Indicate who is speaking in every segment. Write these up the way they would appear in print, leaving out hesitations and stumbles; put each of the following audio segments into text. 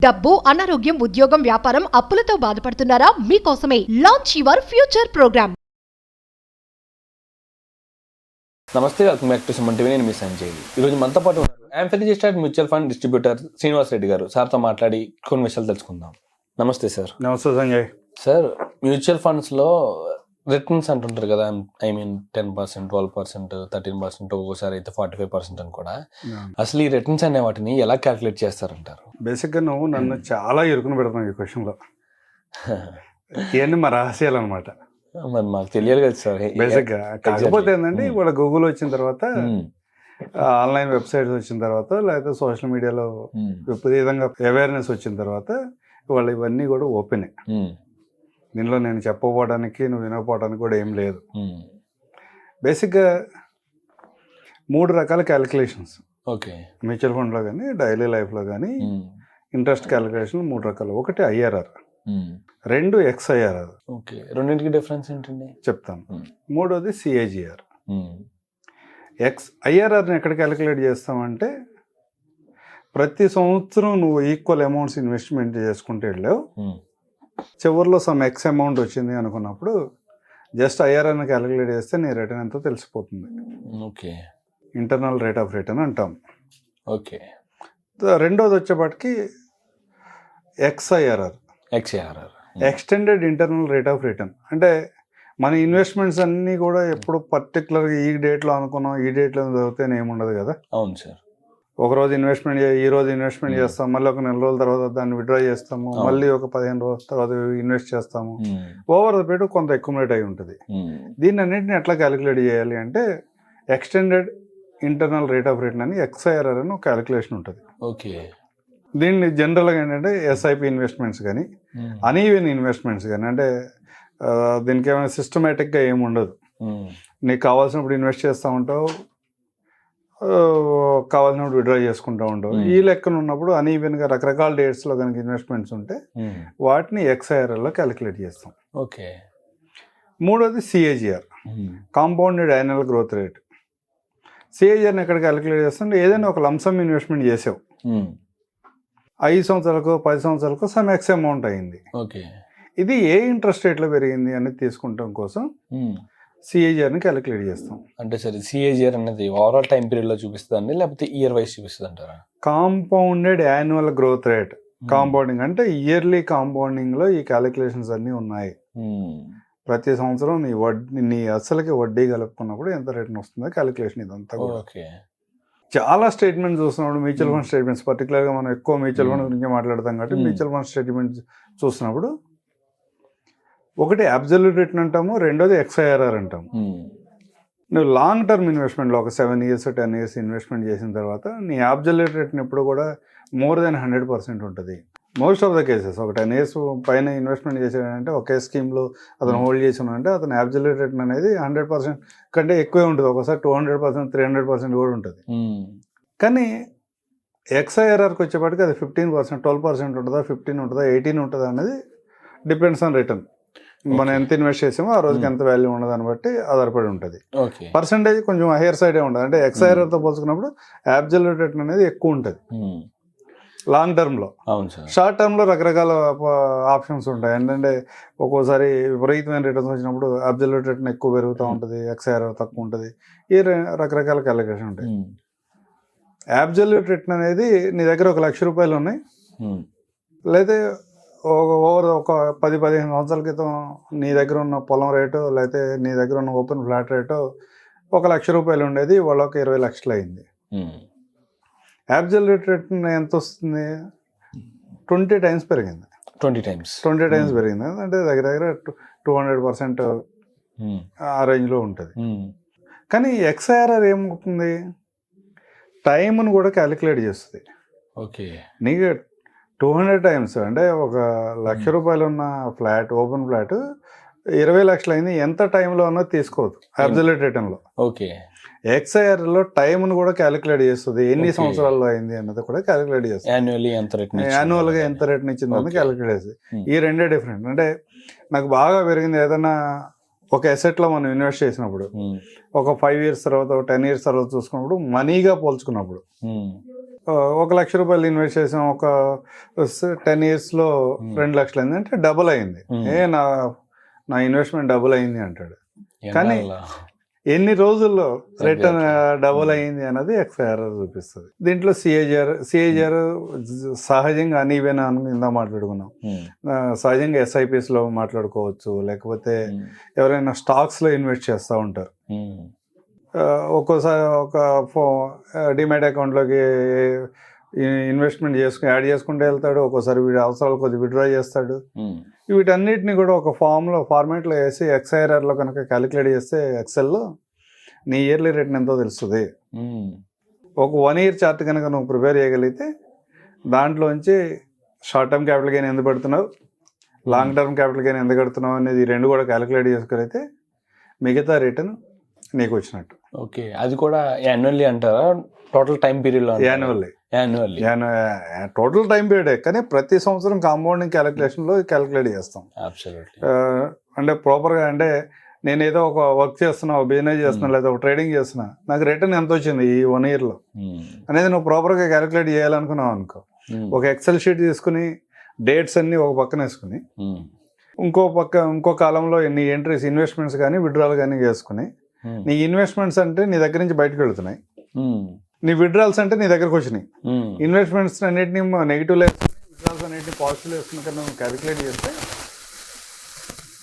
Speaker 1: డబ్బు, అనారోగ్యం, ఉద్యోగం, వ్యాపారం, అప్పులతో బాధపడుతున్నారా? మీకోసమే లాంచ్ యువర్ ఫ్యూచర్ ప్రోగ్రామ్.
Speaker 2: నమస్తే, welcome back to Suman TV. నేను మీ సంజయ్. ఈరోజు మనతో పాటు ఉన్నారు AMFI registered mutual fund distributor Srinivas Reddy గారు. సార్తో మాట్లాడి కొన్ని విషయాలు తెలుసుకుందాం. నమస్తే సార్.
Speaker 3: నమస్తే సంజయ్.
Speaker 2: సార్, మ్యూచువల్ ఫండ్స్లో రిటర్న్స్ అంటుంటారు కదా, ఐ మీన్ 10%, 12%, 13%, ఒక్కోసారి అయితే 45% అని కూడా. అసలు ఈ రిటర్న్స్ అనే వాటిని ఎలా క్యాలిక్యులేట్ చేస్తారంటారు?
Speaker 3: బేసిక్గా నువ్వు నన్ను చాలా ఇరుకుని పెడతావు ఈ క్వశ్చన్లో. ఇవన్నీ మా రహస్యాలు అనమాట.
Speaker 2: మరి మాకు తెలియాలి కదా సార్
Speaker 3: బేసిక్గా. కాకపోతే ఏంటంటే ఇవాళ గూగుల్ వచ్చిన తర్వాత, ఆన్లైన్ వెబ్సైట్స్ వచ్చిన తర్వాత, లేకపోతే సోషల్ మీడియాలో విపరీతంగా అవేర్నెస్ వచ్చిన తర్వాత ఇవాళ ఇవన్నీ కూడా ఓపెనే. దీనిలో నేను చెప్పకపోవడానికి, నువ్వు వినకపోవడానికి కూడా ఏం లేదు. బేసిక్గా 3 రకాల క్యాలిక్యులేషన్స్
Speaker 2: ఓకే
Speaker 3: మ్యూచువల్ ఫండ్లో కానీ, డైలీ లైఫ్లో కానీ. ఇంట్రెస్ట్ క్యాలిక్యులేషన్ 3 రకాలు. ఒకటి ఐఆర్ఆర్, 2 ఎక్స్ఐఆర్ఆర్.
Speaker 2: ఓకే, రెండింటికి డిఫరెన్స్ ఏంటండి
Speaker 3: చెప్తాను. 3వది సిఏజిఆర్. ఐఆర్ఆర్ని ఎక్కడ క్యాలిక్యులేట్ చేస్తామంటే, ప్రతి సంవత్సరం నువ్వు ఈక్వల్ అమౌంట్స్ ఇన్వెస్ట్మెంట్ చేసుకుంటూ వెళ్ళావు, చివరిలో సమ్ ఎక్స్ అమౌంట్ వచ్చింది అనుకున్నప్పుడు జస్ట్ ఐఆర్ఆర్ని క్యాలిక్యులేట్ చేస్తే నీ రిటర్న్ ఎంతో తెలిసిపోతుంది.
Speaker 2: Okay,
Speaker 3: internal rate of return అంటాం.
Speaker 2: ఓకే,
Speaker 3: రెండోది వచ్చేప్పటికి XIRR, extended internal rate of return. అంటే మన ఇన్వెస్ట్మెంట్స్ అన్నీ కూడా ఎప్పుడు పర్టికులర్గా ఈ డేట్లో అనుకున్నాం, ఈ డేట్లో చదివితేనే ఏముండదు కదా.
Speaker 2: అవును సార్.
Speaker 3: ఒకరోజు ఇన్వెస్ట్మెంట్ ఈ రోజు ఇన్వెస్ట్మెంట్ చేస్తాం, మళ్ళీ ఒక 4 రోజుల తర్వాత దాన్ని విత్డ్రా చేస్తాము, మళ్ళీ ఒక 15 రోజుల తర్వాత ఇన్వెస్ట్ చేస్తాము. ఓవర్ ద పీరియడ్ కొంత అక్యుములేట్ అయి ఉంటుంది. దీన్ని అన్నింటిని ఎట్లా క్యాలిక్యులేట్ చేయాలి అంటే, extended internal rate of return అని ఎక్స్ఐఆర్ఆర్ అని ఒక క్యాలిక్యులేషన్ ఉంటుంది.
Speaker 2: ఓకే,
Speaker 3: దీన్ని జనరల్గా ఏంటంటే ఎస్ఐపి ఇన్వెస్ట్మెంట్స్ కానీ, అన్ఈవెన్ ఇన్వెస్ట్మెంట్స్ కానీ, అంటే దీనికి ఏమైనా సిస్టమేటిక్గా ఏమి ఉండదు. నీకు కావాల్సినప్పుడు ఇన్వెస్ట్ చేస్తూ ఉంటావు, కావాల్సినప్పుడు విత్డ్రా చేసుకుంటూ ఉంటావు. ఈ లెక్కన ఉన్నప్పుడు అన్ఈవెన్గా రకరకాల డేట్స్లో కనుక ఇన్వెస్ట్మెంట్స్ ఉంటే వాటిని ఎక్స్ఐఆర్ఆర్లో క్యాలిక్యులేట్ చేస్తాం.
Speaker 2: ఓకే.
Speaker 3: 3వది CAGR, compounded annual growth rate. సిఏజిఆర్ని ఎక్కడ క్యాలిక్యులేట్ చేస్తుంటే, ఏదైనా ఒక లంసమ్ ఇన్వెస్ట్మెంట్ చేసావు, 5 సంవత్సరాలకు 10 సంవత్సరాలకు సమ్ ఎక్స్ అమౌంట్ అయింది.
Speaker 2: ఓకే,
Speaker 3: ఇది ఏ ఇంట్రెస్ట్ రేట్లో పెరిగింది అనేది తీసుకుంటాం కోసం సిఏజిఆర్ని క్యాలిక్యులేట్ చేస్తాం.
Speaker 2: అంటే సరే, సిఏజిఆర్ అనేది ఓవరాల్ టైం పీరియడ్లో చూపిస్తుందండి, లేకపోతే ఇయర్ వైజ్ చూపిస్తుంది అంటారా?
Speaker 3: Compounded annual growth rate. Compounding అంటే ఇయర్లీ కాంపౌండింగ్లో ఈ క్యాలిక్యులేషన్స్ అన్నీ ఉన్నాయి. ప్రతి సంవత్సరం నీ అసలుకి వడ్డీ కలుపుకున్నప్పుడు ఎంత రేట్ని వస్తుందో క్యాలిక్యులేషన్ ఇదంతా కూడా.
Speaker 2: ఓకే.
Speaker 3: చాలా స్టేట్మెంట్స్ చూస్తున్నప్పుడు, మ్యూచువల్ ఫండ్ స్టేట్మెంట్స్ పర్టికులర్గా మనం ఎక్కువ మ్యూచువల్ ఫండ్ గురించి మాట్లాడతాం కాబట్టి, మ్యూచువల్ ఫండ్ స్టేట్మెంట్స్ చూసినప్పుడు ఒకటి అబ్సల్యూట్ రిటర్న్ అంటాము, రెండోది ఎక్స్ఐఆర్ఆర్ అంటాము. నువ్వు లాంగ్ టర్మ్ ఇన్వెస్ట్మెంట్లో ఒక 7 years 10 years ఇన్వెస్ట్మెంట్ చేసిన తర్వాత నీ అబ్సల్యూట్ రిటర్న్ ఎప్పుడు కూడా మోర్ దెన్ 100% ఉంటుంది. మోస్ట్ ఆఫ్ ద కేసెస్ ఒక 10 years పైన ఇన్వెస్ట్మెంట్ చేసాడంటే, ఒకే స్కీమ్లో అతను హోల్డ్ చేసాడంటే అతని అబ్సల్యూట్ రిటర్న్ అనేది 100% కంటే ఎక్కువే ఉంటుంది. ఒకసారి 200%, 300% కూడా ఉంటుంది. కానీ ఎక్స్ఐఆర్ఆర్కి వచ్చేప్పటికి అది 15%, 12% ఉంటుందా, 15 ఉంటుందా, 18 ఉంటుందా అనేది డిపెండ్స్ ఆన్ రిటర్న్. మనం ఎంత ఇన్వెస్ట్ చేసామో ఆ రోజుకి ఎంత వాల్యూ ఉండదు అని బట్టి ఆధారపడి ఉంటుంది. పర్సంటేజ్ కొంచెం హైయర్ సైడే ఉంటుంది. అంటే ఎక్స్ఐఆర్ఆర్తో పోల్చుకున్నప్పుడు అబ్సల్యూట్ రిటర్న్ అనేది ఎక్కువ ఉంటుంది లాంగ్ టర్మ్లో. షార్ట్ టర్మ్లో రకరకాల ఆప్షన్స్ ఉంటాయి. ఏంటంటే ఒక్కోసారి విపరీతమైన రిటర్న్స్ వచ్చినప్పుడు అబ్సల్యూట్ రిటర్న్ ఎక్కువ పెరుగుతూ ఉంటుంది, ఎక్స్ఐఆర్ఆర్ తక్కువ ఉంటుంది. ఈ రకరకాల క్యాలిక్యులేషన్ ఉంటాయి. అబ్సల్యూట్ రిటర్న్ అనేది నీ దగ్గర 1,00,000 రూపాయలు ఉన్నాయి, లేదా ఓవర్ ఒక 10-15 సంవత్సరాల క్రితం నీ దగ్గర ఉన్న పొలం రేటు, లేకపోతే నీ దగ్గర ఉన్న ఓపెన్ ఫ్లాట్ రేటు 1,00,000 రూపాయలు ఉండేది, వాళ్ళ 20 లక్షలు అయింది. అబ్సల్యూట్ రిటర్న్ ఎంత వస్తుంది? 20 times పెరిగింది. 20 times పెరిగింది. అంటే దగ్గర 200% ఆ రేంజ్లో ఉంటుంది. కానీ ఎక్స్ఐఆర్ఆర్ ఏమవుతుంది? టైంను కూడా క్యాలిక్యులేట్ చేస్తుంది.
Speaker 2: ఓకే,
Speaker 3: నీకు 200 times అంటే 1,00,000 రూపాయలు ఉన్న ఫ్లాట్, ఓపెన్ ఫ్లాట్ 20 లక్షలు అయింది. ఎంత టైంలో అన్నది తీసుకోవద్దు అబ్సల్యూట్ రిటర్న్లో.
Speaker 2: ఓకే.
Speaker 3: ఎక్స్ఐఆర్లో టైంను కూడా క్యాలిక్యులేట్ చేస్తుంది, ఎన్ని సంవత్సరాల్లో అయింది అన్నది కూడా క్యాలిక్యులేట్ చేస్తుంది. యాన్యువల్గా ఎంత రేట్ని ఇచ్చింది అన్నది క్యాలిక్యులేట్ చేస్తుంది. ఈ రెండే డిఫరెంట్. అంటే నాకు బాగా పెరిగింది ఏదైనా ఒక అసెట్లో మనం ఇన్వెస్ట్ చేసినప్పుడు, ఒక 5 years తర్వాత, 10 years తర్వాత చూసుకున్నప్పుడు, మనీగా పోల్చుకున్నప్పుడు రూ. 1,00,000 ఇన్వెస్ట్ చేసాం, ఒక 10 yearsలో 2 లక్షలు అయింది అంటే డబుల్ అయింది. నా ఇన్వెస్ట్మెంట్ డబుల్ అయింది అంటాడు. కానీ ఎన్ని రోజుల్లో రిటర్న్ డబుల్ అయింది అన్నది ఎక్స్ఐఆర్ఆర్ చూపిస్తుంది. దీంట్లో సిఏజిఆర్ సహజంగా అనీవెన్ అని ఇందా మాట్లాడుకున్నాం. సహజంగా ఎస్ఐపిస్లో మాట్లాడుకోవచ్చు, లేకపోతే ఎవరైనా స్టాక్స్లో ఇన్వెస్ట్ చేస్తూ ఉంటారు. ఒక్కోసారి ఒక డిమాట్ అకౌంట్లోకి ఇన్వెస్ట్మెంట్ యాడ్ చేసుకుంటూ వెళ్తాడు. ఒక్కోసారి వీడి అవసరాలు కొద్దిగా విత్డ్రా చేస్తాడు. వీటన్నిటిని కూడా ఒక ఫార్మేట్లో వేసి ఎక్స్ఐఆర్ఆర్లో కనుక క్యాలిక్యులేట్ చేస్తే ఎక్సెల్లో నీ ఇయర్లీ రిటర్న్ ఎంతో తెలుస్తుంది. ఒక 1 year చార్ట్ కనుక నువ్వు ప్రిపేర్ చేయగలిగితే దాంట్లోంచి షార్ట్ టర్మ్ క్యాపిటల్ గెయిన్ ఎంత పెడుతున్నావు, లాంగ్ టర్మ్ క్యాపిటల్ గెయిన్ ఎంత కడుతున్నావు అనేది 2 కూడా క్యాలిక్యులేట్ చేసుకోగలిగితే మిగతా రిటర్న్ నీకు వచ్చినట్టు.
Speaker 2: ఓకే, అది కూడా యాన్యువల్లీ అంటారా? టోటల్ టైం పీరియడ్లో?
Speaker 3: యాన్యువల్లీ టోటల్ టైం పీరియడే, కానీ ప్రతి సంవత్సరం కాంపౌండింగ్ క్యాలిక్యులేషన్లో క్యాలిక్యులేట్ చేస్తాం. అంటే ప్రాపర్గా, అంటే నేను ఏదో ఒక వర్క్ చేస్తున్నా, బిజినెస్ చేస్తున్నా, లేదా ఒక ట్రేడింగ్ చేస్తున్నా, నాకు రిటర్న్ ఎంత వచ్చింది ఈ 1 yearలో అనేది నువ్వు ప్రాపర్గా క్యాలిక్యులేట్ చేయాలనుకున్నావు అనుకో, ఒక ఎక్సెల్ షీట్ తీసుకుని డేట్స్ అన్ని ఒక పక్కన వేసుకుని ఇంకో కాలంలో ఎన్ని ఎంట్రీస్, ఇన్వెస్ట్మెంట్స్ కానీ విత్డ్రాల్ కానీ చేసుకుని, నీ ఇన్వెస్ట్మెంట్స్ అంటే నీ దగ్గర నుంచి బయటకు వెళ్తున్నాయి, నీ విత్డ్రాల్స్ అంటే నీ దగ్గరకు వచ్చినాయి. ఇన్వెస్ట్మెంట్స్ అన్నింటినీ నెగిటివ్ వేసుకుని విత్డ్రాల్స్ అన్నింటినీ పాజిటివ్ వేసుకున్న కన్నా నువ్వు క్యాలిక్యులేట్ చేస్తే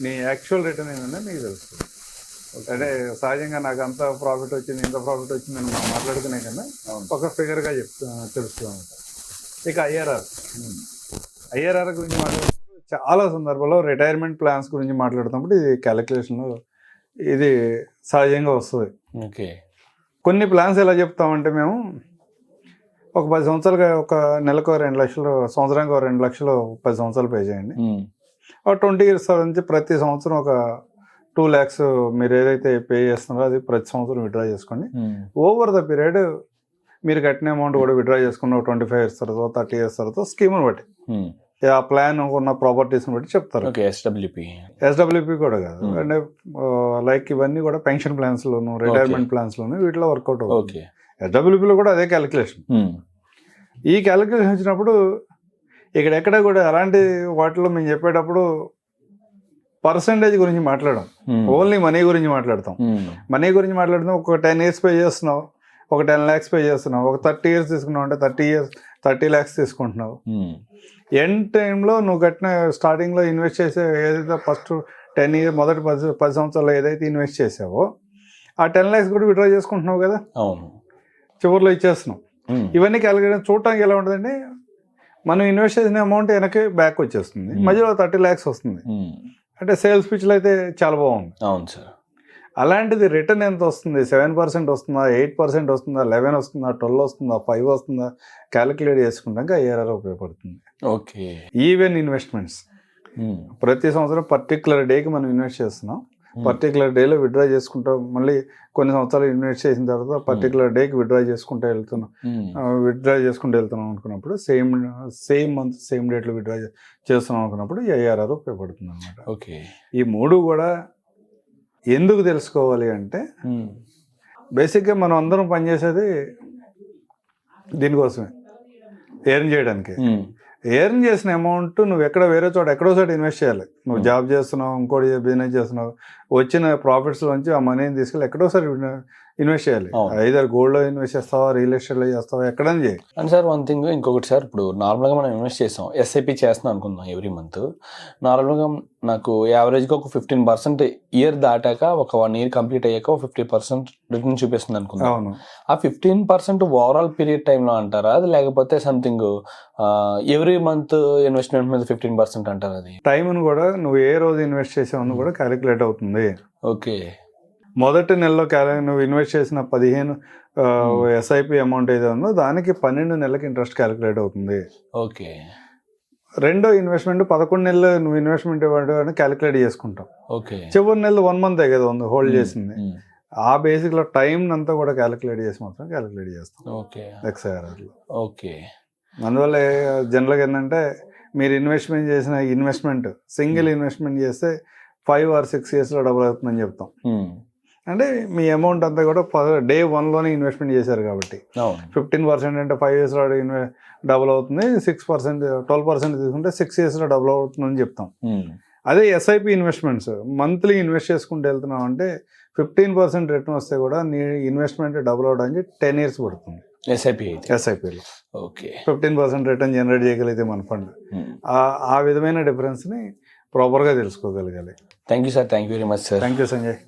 Speaker 3: నీ యాక్చువల్ రిటర్న్ ఏంటంటే నీకు తెలుస్తుంది. అంటే సహజంగా నాకు అంత ప్రాఫిట్ వచ్చింది, ఇంత ప్రాఫిట్ వచ్చింది అని మనం మాట్లాడుకునే కన్నా ఒక ఫిగర్గా తెలుస్తూ ఉంటాం. ఇక ఐఆర్ఆర్ గురించి మాట్లాడుతున్నప్పుడు చాలా సందర్భాల్లో రిటైర్మెంట్ ప్లాన్స్ గురించి మాట్లాడుతున్నప్పుడు ఇది క్యాలిక్యులేషన్ ఇది సహజంగా వస్తుంది.
Speaker 2: ఓకే,
Speaker 3: కొన్ని ప్లాన్స్ ఎలా చెప్తామంటే మేము ఒక 10 సంవత్సరాలుగా ఒక నెలకు 2 లక్షలు, సంవత్సరానికి 2 లక్షలు 10 సంవత్సరాలు పే చేయండి. ఒక 20 years నుంచి ప్రతి సంవత్సరం ఒక 2 lakhs మీరు ఏదైతే పే చేస్తున్నారో అది ప్రతి సంవత్సరం విత్డ్రా చేసుకోండి. ఓవర్ ద పీరియడ్ మీరు కట్టిన అమౌంట్ కూడా విత్డ్రా చేసుకున్న 25 years తర్వాత 30 years తర్వాత స్కీమ్ని బట్టి, ఆ ప్లాన్ ఉన్న ప్రాపర్టీస్ని బట్టి చెప్తారు. ఎస్డబ్ల్యూపీ కూడా కాదు, అంటే లైక్ ఇవన్నీ కూడా పెన్షన్ ప్లాన్స్లోను, రిటైర్మెంట్ ప్లాన్స్లోను వీటిలో వర్కౌట్ అవుతుంది. ఎస్డబ్ల్యూపీలో కూడా అదే క్యాలిక్యులేషన్. ఈ క్యాలిక్యులేషన్ వచ్చినప్పుడు ఎక్కడ కూడా అలాంటి వాటిలో మేము చెప్పేటప్పుడు పర్సంటేజ్ గురించి మాట్లాడడం, ఓన్లీ మనీ గురించి మాట్లాడతాం. మనీ గురించి మాట్లాడుతాం. ఒక 10 years పే చేస్తున్నావు, ఒక 10 lakhs పే చేస్తున్నావు, ఒక 30 years తీసుకున్నావు అంటే 30 lakhs తీసుకుంటున్నావు. ఎండ్ టైంలో నువ్వు కట్టిన స్టార్టింగ్లో ఇన్వెస్ట్ చేసే ఏదైతే ఫస్ట్ 10 years మొదటి 10 సంవత్సరాలు ఏదైతే ఇన్వెస్ట్ చేసావో ఆ 10 lakhs కూడా విత్డ్రా చేసుకుంటున్నావు కదా, చివరిలో ఇచ్చేస్తున్నావు. ఇవన్నీ క్యాలిక్యులేషన్ చూడటానికి ఎలా ఉంటుందంటే, మనం ఇన్వెస్ట్ చేసిన అమౌంట్ వెనక్కి బ్యాక్ వచ్చేస్తుంది, మధ్యలో 30 lakhs వస్తుంది. అంటే సేల్స్ పిచ్లో అయితే చాలా బాగుంది.
Speaker 2: అవును సార్.
Speaker 3: అలాంటిది రిటర్న్ ఎంత వస్తుంది? 7% వస్తుందా, 8% వస్తుందా, 11 వస్తుందా, 12 వస్తుందా, 5 వస్తుందా, క్యాలిక్యులేట్ చేసుకుంటాక ఐఆర్ఆర్ ఉపయోగపడుతుంది.
Speaker 2: ఓకే,
Speaker 3: ఈవెన్ ఇన్వెస్ట్మెంట్స్ ప్రతి సంవత్సరం పర్టికులర్ డేకి మనం ఇన్వెస్ట్ చేస్తున్నాం, పర్టికులర్ డేలో విత్డ్రా చేసుకుంటాం. మళ్ళీ కొన్ని సంవత్సరాలు ఇన్వెస్ట్ చేసిన తర్వాత పర్టికులర్ డేకి విత్డ్రా చేసుకుంటూ వెళ్తున్నాం అనుకున్నప్పుడు సేమ్ మంత్ సేమ్ డేట్లో విత్డ్రా చేస్తున్నాం అనుకున్నప్పుడు ఈ ఐఆర్ఆర్ ఉపయోగపడుతుంది అనమాట.
Speaker 2: ఓకే,
Speaker 3: ఈ 3 కూడా ఎందుకు తెలుసుకోవాలి అంటే, బేసిక్గా మనం అందరం పనిచేసేది దీనికోసమే, ఎర్న్ చేయడానికి. ఎర్న్ చేసిన అమౌంట్ నువ్వు వేరే చోట ఎక్కడో చోట ఇన్వెస్ట్ చేయాలి. నువ్వు జాబ్ చేస్తున్నావు, ఇంకోటి బిజినెస్ చేస్తున్నావు, వచ్చిన ప్రాఫిట్స్ నుంచి ఆ మనీని తీసుకెళ్ళి ఎక్కడోసారి ఇన్వెస్ట్ చేయాలి. ఐదర్ గోల్డ్లో ఇన్వెస్ట్ చేస్తావా, రియల్ ఎస్టేట్లో చేస్తావా, ఎక్కడైనా చేయి.
Speaker 2: అండ్ సార్ వన్ థింగ్, ఇంకొకటి సార్, ఇప్పుడు నార్మల్గా మనం ఇన్వెస్ట్ చేస్తాం, ఎస్ఐపి చేస్తున్నాం అనుకుందాం ఎవ్రీ మంత్. నార్మల్గా నాకు యావరేజ్గా ఒక 15% ఇయర్ దాటాక, ఒక 1 year కంప్లీట్ అయ్యాక 50% రిటర్న్ చూపిస్తుంది అనుకుందాం.
Speaker 3: అవును.
Speaker 2: ఆ 15% ఓవరాల్ పీరియడ్ టైంలో అంటారా అది, లేకపోతే సంథింగ్ ఎవ్రీ మంత్ ఇన్వెస్ట్మెంట్ మీద 15% అంటారా? అది
Speaker 3: టైంను కూడా నువ్వు ఏ రోజు ఇన్వెస్ట్ చేసావు కూడా క్యాలిక్యులేట్ అవుతుంది.
Speaker 2: ఓకే,
Speaker 3: మొదటి నెలలో నువ్వు ఇన్వెస్ట్ చేసిన 15 ఎస్ఐపి అమౌంట్ ఏదో ఉందో దానికి 12 నెలలకి ఇంట్రెస్ట్ క్యాలిక్యులేట్ అవుతుంది.
Speaker 2: ఓకే,
Speaker 3: రెండో ఇన్వెస్ట్మెంట్ 11 నెలలు నువ్వు ఇన్వెస్ట్మెంట్ ఇవ్వడం క్యాలిక్యులేట్ చేసుకుంటాం.
Speaker 2: ఓకే,
Speaker 3: చివరి నెలలు 1 month కదా ఉంది హోల్డ్ చేసింది. ఆ బేసిక్లో టైం అంతా కూడా క్యాలిక్యులేట్ చేసి మాత్రం క్యాలిక్యులేట్ చేస్తాం.
Speaker 2: ఓకే,
Speaker 3: ఎక్స్ఐఆర్ఆర్లో.
Speaker 2: ఓకే,
Speaker 3: అందువల్ల జనరల్గా ఏంటంటే, మీరు ఇన్వెస్ట్మెంట్ చేసిన సింగిల్ ఇన్వెస్ట్మెంట్ చేస్తే 5 or 6 yearsలో డబుల్ అవుతుందని చెప్తాం. అంటే మీ అమౌంట్ అంతా కూడా డే 1లోనే ఇన్వెస్ట్మెంట్ చేశారు కాబట్టి
Speaker 2: అవును
Speaker 3: 15% అంటే 5 yearsలో డబుల్ అవుతుంది, 6% 12% తీసుకుంటే 6 yearsలో డబుల్ అవుతుందని చెప్తాం. అదే ఎస్ఐపి ఇన్వెస్ట్మెంట్స్ మంత్లీ ఇన్వెస్ట్ చేసుకుంటూ వెళ్తున్నాం అంటే 15% రిటర్న్ వస్తే కూడా నీ ఇన్వెస్ట్మెంట్ డబుల్ అవడానికి 10 years పడుతుంది.
Speaker 2: ఎస్ఐపి అయితే
Speaker 3: ఎస్ఐపిలో
Speaker 2: ఓకే
Speaker 3: 15% రిటర్న్ జనరేట్ చేయగలిగితే మన ఫండ్ ఆ విధమైన డిఫరెన్స్ని ప్రాపర్గా తెలుసుకోగలగాలి.
Speaker 2: Thank you sir, thank you very much sir.
Speaker 3: Thank you Sanjay.